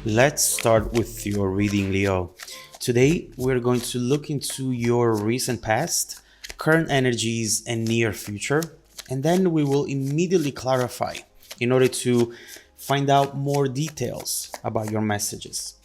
Let's start with your reading, Leo. Today, we're going to look into your recent past, current energies, and near future, and then we will immediately clarify in order to find out more details about your messages.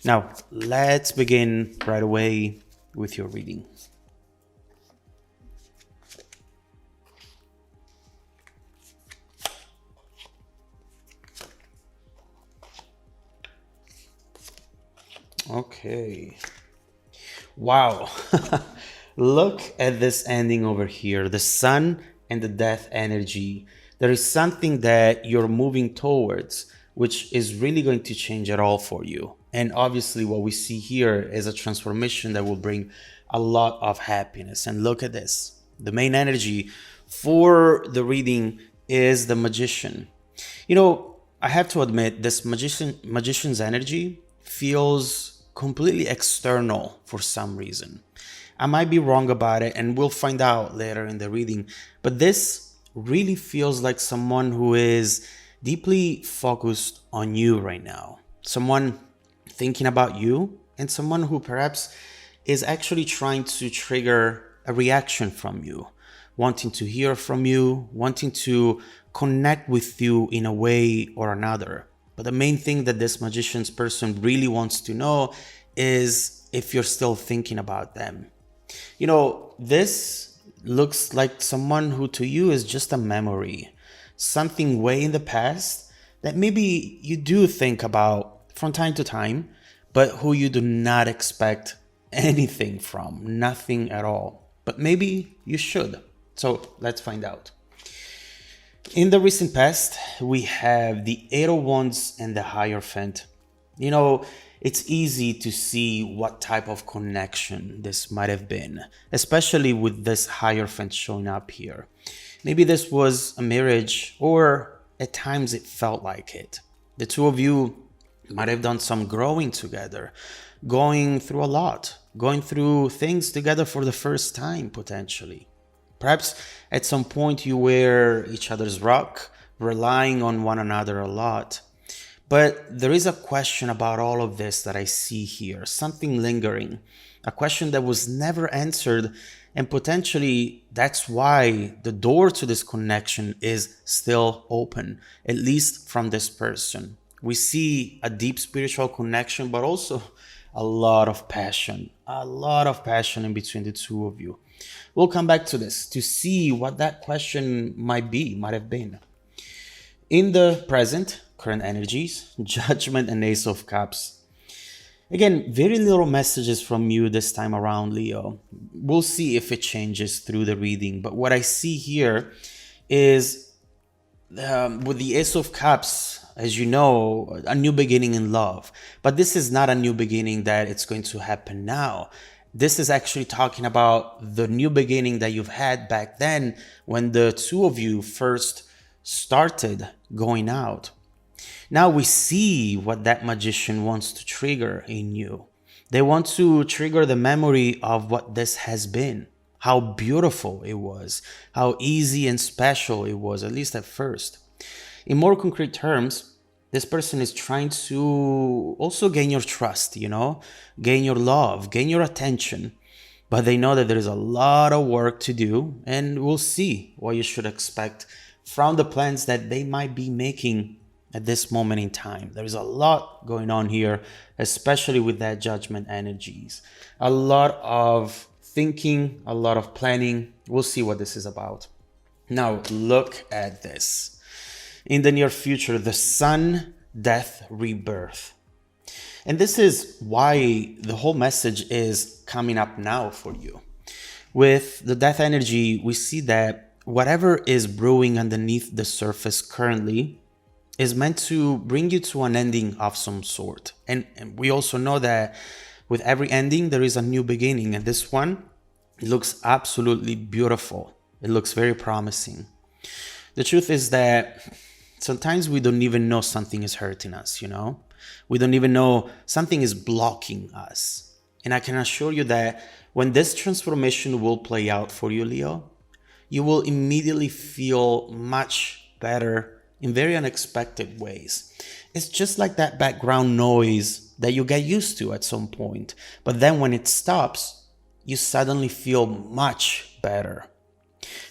Now, let's begin right away with your reading. Okay. Wow. Look at this ending over here. The sun and the death energy. There is something that you're moving towards, which is really going to change it all for you. And obviously, what we see here is a transformation that will bring a lot of happiness. And look at this. The main energy for the reading is the magician. I have to admit, this magician's energy feels completely external for some reason. I might be wrong about it, and we'll find out later in the reading. But this really feels like someone who is deeply focused on you right now. Someone thinking about you, and someone who perhaps is actually trying to trigger a reaction from you, wanting to hear from you, wanting to connect with you in a way or another. But the main thing that this magician's person really wants to know is if you're still thinking about them. This looks like someone who to you is just a memory, something way in the past that maybe you do think about from time to time, but who you do not expect anything from, nothing at all. But maybe you should. So let's find out. In the recent past, we have the Eight of Wands and the Hierophant. It's easy to see what type of connection this might have been, especially with this Hierophant showing up here. Maybe this was a marriage, or at times it felt like it. The two of you might have done some growing together, going through a lot, going through things together for the first time, potentially. Perhaps at some point you were each other's rock, relying on one another a lot. But there is a question about all of this that I see here, something lingering, a question that was never answered, and potentially that's why the door to this connection is still open, at least from this person. We see a deep spiritual connection, but also a lot of passion in between the two of you. We'll come back to this to see what that question might have been. In the present, current energies, Judgment and Ace of Cups. Again, very little messages from you this time around, Leo. We'll see if it changes through the reading. But what I see here is with the Ace of Cups, as you know, a new beginning in love. But this is not a new beginning that it's going to happen now. This is actually talking about the new beginning that you've had back then when the two of you first started going out. Now we see what that magician wants to trigger in you. They want to trigger the memory of what this has been, how beautiful it was, how easy and special it was, at least at first. In more concrete terms, this person is trying to also gain your trust, gain your love, gain your attention. But they know that there is a lot of work to do, and we'll see what you should expect from the plans that they might be making at this moment in time. There is a lot going on here, especially with that Judgment energies. A lot of thinking, a lot of planning. We'll see what this is about. Now, look at this. In the near future, the sun, death, rebirth. And this is why the whole message is coming up now for you. With the death energy, we see that whatever is brewing underneath the surface currently is meant to bring you to an ending of some sort. And we also know that with every ending, there is a new beginning. And this one looks absolutely beautiful. It looks very promising. The truth is that sometimes we don't even know something is hurting us, We don't even know something is blocking us. And I can assure you that when this transformation will play out for you, Leo, you will immediately feel much better in very unexpected ways. It's just like that background noise that you get used to at some point. But then when it stops, you suddenly feel much better.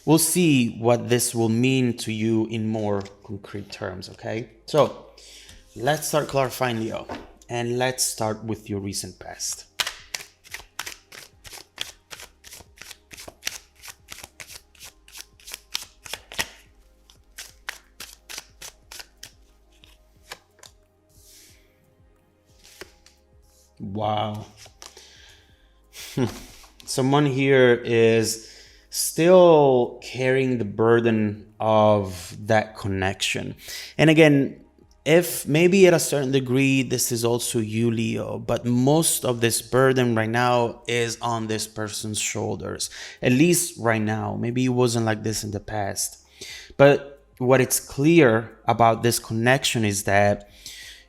We'll see what this will mean to you in more concrete terms, okay? So let's start clarifying, Leo, and let's start with your recent past. Wow. Someone here is still carrying the burden of that connection. And again, if maybe at a certain degree, this is also you, Leo, but most of this burden right now is on this person's shoulders, at least right now. Maybe it wasn't like this in the past. But what it's clear about this connection is that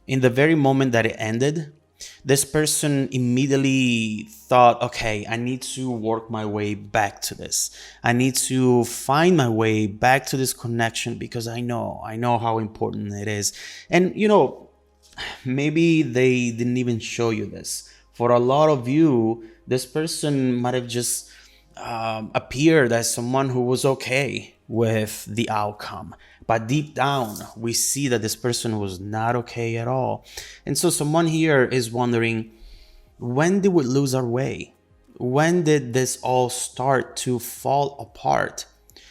in the very moment that it ended, this person immediately thought, okay, I need to work my way back to this. I need to find my way back to this connection because I know how important it is. And, maybe they didn't even show you this. For a lot of you, this person might have just appeared as someone who was okay with the outcome. But deep down, we see that this person was not okay at all. And so someone here is wondering, when did we lose our way? When did this all start to fall apart?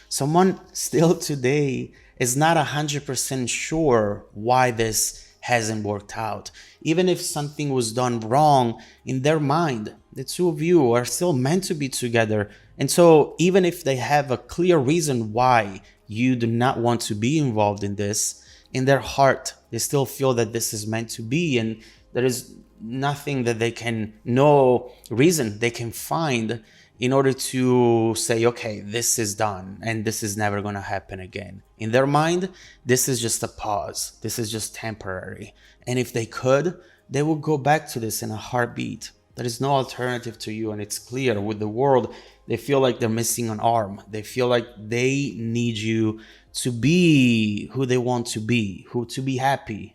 Someone still today is not 100% sure why this hasn't worked out. Even if something was done wrong in their mind, the two of you are still meant to be together. And so even if they have a clear reason why you do not want to be involved in this, in their heart, they still feel that this is meant to be, and there is nothing that they can, no reason they can find in order to say, okay, this is done and this is never going to happen again. In their mind, this is just a pause. This is just temporary. And if they could, they would go back to this in a heartbeat. There is no alternative to you, and it's clear with the world. They feel like they're missing an arm. They feel like they need you to be who they want to be, to be happy,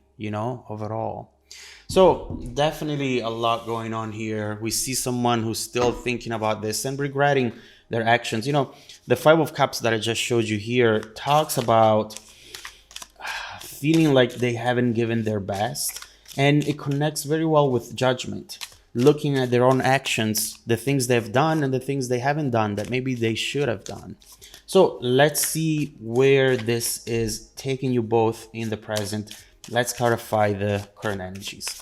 overall. So definitely a lot going on here. We see someone who's still thinking about this and regretting their actions. The Five of Cups that I just showed you here talks about feeling like they haven't given their best, and it connects very well with judgment. Looking at their own actions, the things they've done and the things they haven't done that maybe they should have done. So let's see where this is taking you both in the present. Let's clarify the current energies.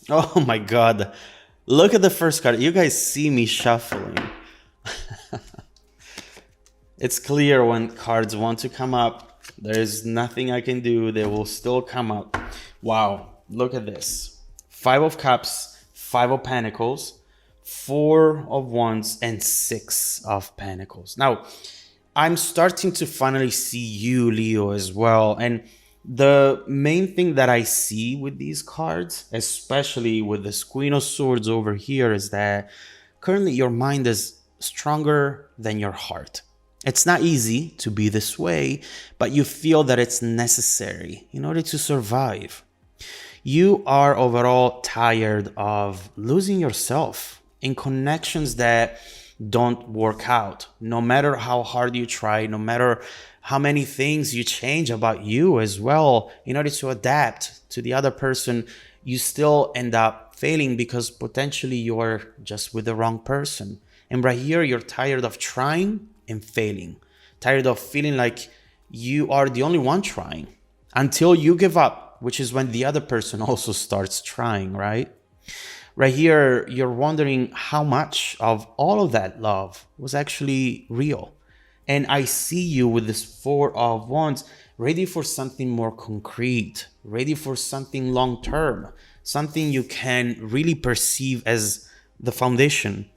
Oh my God. Look at the first card. You guys see me shuffling. It's clear when cards want to come up, there's nothing I can do. They will still come up. Wow, look at this. Five of Cups, Five of Pentacles, Four of Wands, and Six of Pentacles. Now, I'm starting to finally see you, Leo, as well. And the main thing that I see with these cards, especially with this Queen of Swords over here, is that currently your mind is stronger than your heart. It's not easy to be this way, but you feel that it's necessary in order to survive. You are overall tired of losing yourself in connections that don't work out. No matter how hard you try, no matter how many things you change about you as well, in order to adapt to the other person, you still end up failing because potentially you're just with the wrong person. And right here, you're tired of trying and failing, tired of feeling like you are the only one trying until you give up, which is when the other person also starts trying, right? Right here, you're wondering how much of all of that love was actually real. And I see you with this Four of Wands, ready for something more concrete, ready for something long-term, something you can really perceive as the foundation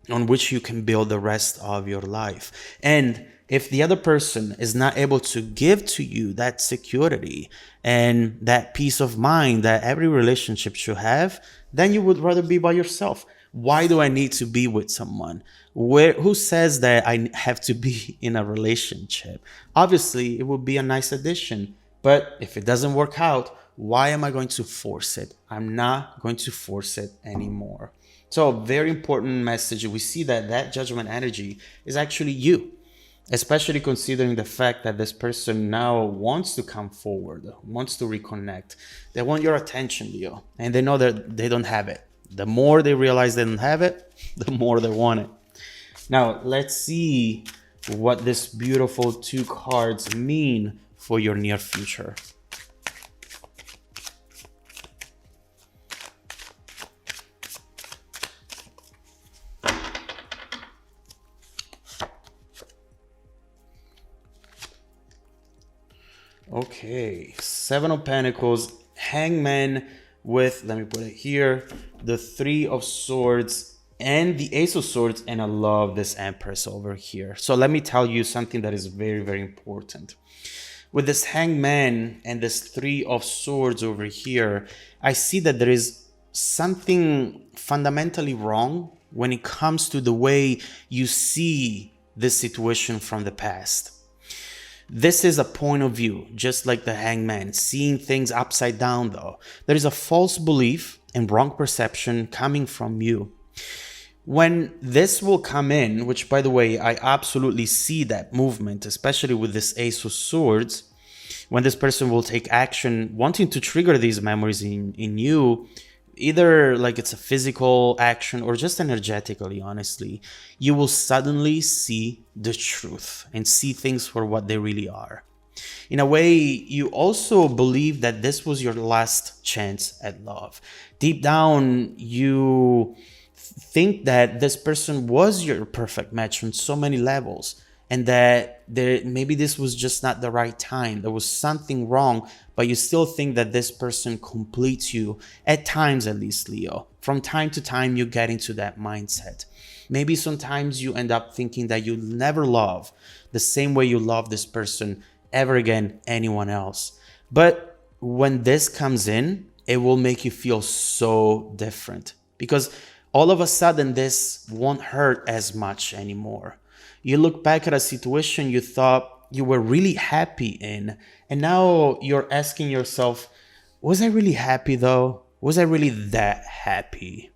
on which you can build the rest of your life. And if the other person is not able to give to you that security and that peace of mind that every relationship should have, then you would rather be by yourself, Why do I need to be with someone? Who says that I have to be in a relationship? Obviously, it would be a nice addition, but if it doesn't work out, why am I going to force it? I'm not going to force it anymore. So, very important message. We see that that judgment energy is actually you, especially considering the fact that this person now wants to come forward, wants to reconnect. They want your attention, Leo, and they know that they don't have it. The more they realize they don't have it, the more they want it. Now, let's see what this beautiful two cards mean for your near future. Okay, Seven of Pentacles, Hangman with, let me put it here, the Three of Swords and the Ace of Swords, and I love this Empress over here. So let me tell you something that is very, very important. With this Hangman and this Three of Swords over here, I see that there is something fundamentally wrong when it comes to the way you see this situation from the past. This is a point of view, just like the Hangman, seeing things upside down though. There is a false belief and wrong perception coming from you. When this will come in, which by the way, I absolutely see that movement, especially with this Ace of Swords, when this person will take action, wanting to trigger these memories in you, either like it's a physical action or just energetically, honestly, you will suddenly see the truth and see things for what they really are. In a way, you also believe that this was your last chance at love. Deep down, you think that this person was your perfect match on so many levels, and that maybe this was just not the right time. There was something wrong, but you still think that this person completes you, at times at least, Leo. From time to time, you get into that mindset. Maybe sometimes you end up thinking that you'll never love the same way you love this person ever again, anyone else. But when this comes in, it will make you feel so different, because all of a sudden this won't hurt as much anymore. You look back at a situation you thought you were really happy in, and now you're asking yourself, was I really happy though? Was I really that happy?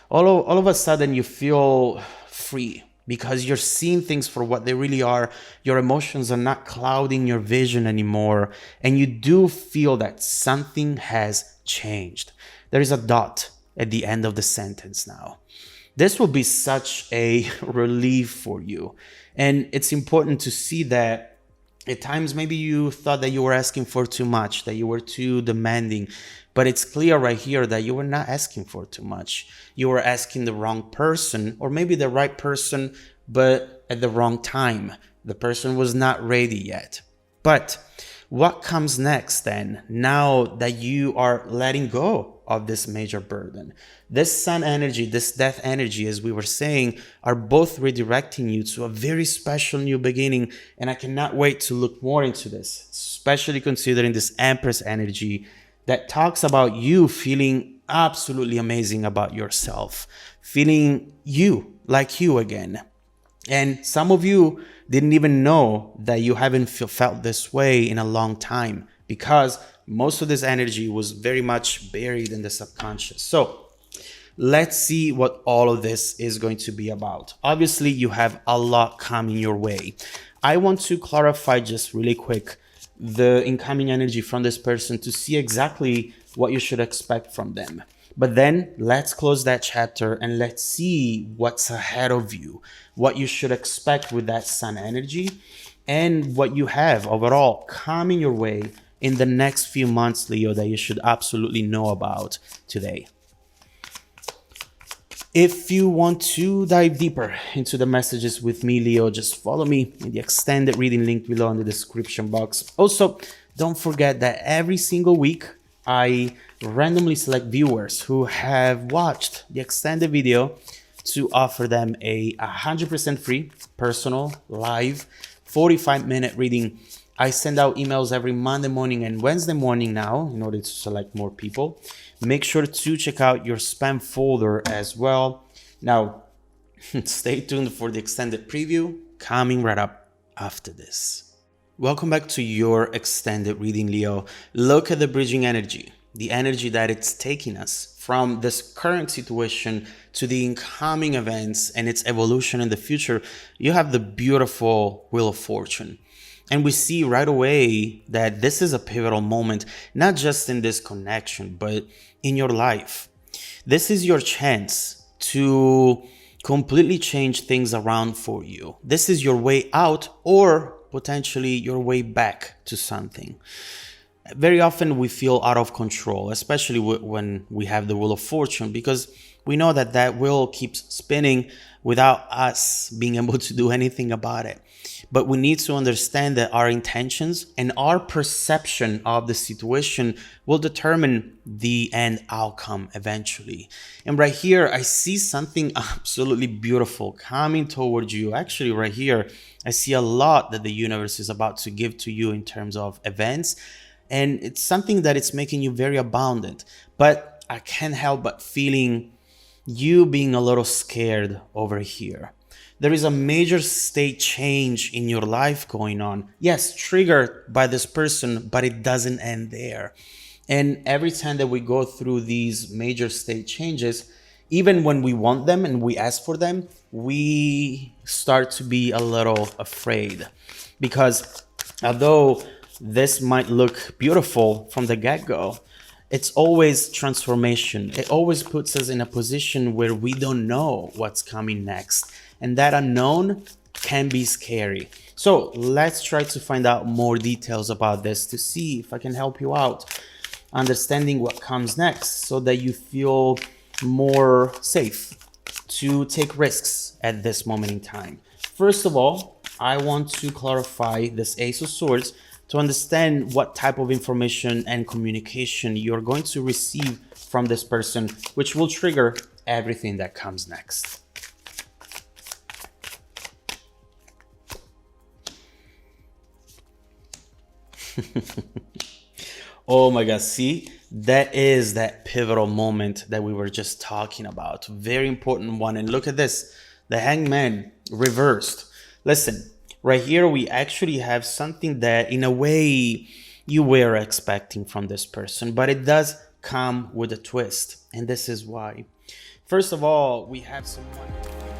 All of a sudden you feel free because you're seeing things for what they really are. Your emotions are not clouding your vision anymore, and you do feel that something has changed. There is a dot at the end of the sentence now. This will be such a relief for you. And it's important to see that at times maybe you thought that you were asking for too much, that you were too demanding, but it's clear right here that you were not asking for too much. You were asking the wrong person, or maybe the right person, but at the wrong time. The person was not ready yet. But what comes next then, now that you are letting go of this major burden? This sun energy, this death energy, as we were saying, are both redirecting you to a very special new beginning. And I cannot wait to look more into this, especially considering this Empress energy that talks about you feeling absolutely amazing about yourself, feeling you, like you again. And some of you didn't even know that you haven't felt this way in a long time, because most of this energy was very much buried in the subconscious. So let's see what all of this is going to be about. Obviously, you have a lot coming your way. I want to clarify just really quick the incoming energy from this person to see exactly what you should expect from them. But then let's close that chapter and let's see what's ahead of you, what you should expect with that sun energy, and what you have overall coming your way in the next few months, Leo, that you should absolutely know about today. If you want to dive deeper into the messages with me, Leo, just follow me in the extended reading link below in the description box. Also, don't forget that every single week, I randomly select viewers who have watched the extended video to offer them a 100% free, personal, live, 45-minute reading. I send out emails every Monday morning and Wednesday morning now in order to select more people. Make sure to check out your spam folder as well. Now, stay tuned for the extended preview coming right up after this. Welcome back to your extended reading, Leo. Look at the bridging energy, the energy that it's taking us from this current situation to the incoming events and its evolution in the future. You have the beautiful Wheel of Fortune. And we see right away that this is a pivotal moment, not just in this connection, but in your life. This is your chance to completely change things around for you. This is your way out, or potentially your way back to something. Very often we feel out of control, especially when we have the Wheel of Fortune, because we know that that wheel keeps spinning without us being able to do anything about it. But we need to understand that our intentions and our perception of the situation will determine the end outcome eventually. And right here, I see something absolutely beautiful coming towards you. Actually, right here, I see a lot that the universe is about to give to you in terms of events. And it's something that it's making you very abundant. But I can't help but feeling you being a little scared over here. There is a major state change in your life going on. Yes, triggered by this person, but it doesn't end there. And every time that we go through these major state changes, even when we want them and we ask for them, we start to be a little afraid. Because although this might look beautiful from the get-go, it's always transformation. It always puts us in a position where we don't know what's coming next. And that unknown can be scary. So let's try to find out more details about this to see if I can help you out understanding what comes next, so that you feel more safe to take risks at this moment in time. First of all, I want to clarify this Ace of Swords to understand what type of information and communication you're going to receive from this person, which will trigger everything that comes next. Oh my God, see, that is that pivotal moment that we were just talking about. Very important one. And look at this, the Hangman reversed. Listen, right here, we actually have something that in a way you were expecting from this person, but it does come with a twist. And this is why. First of all, we have someone...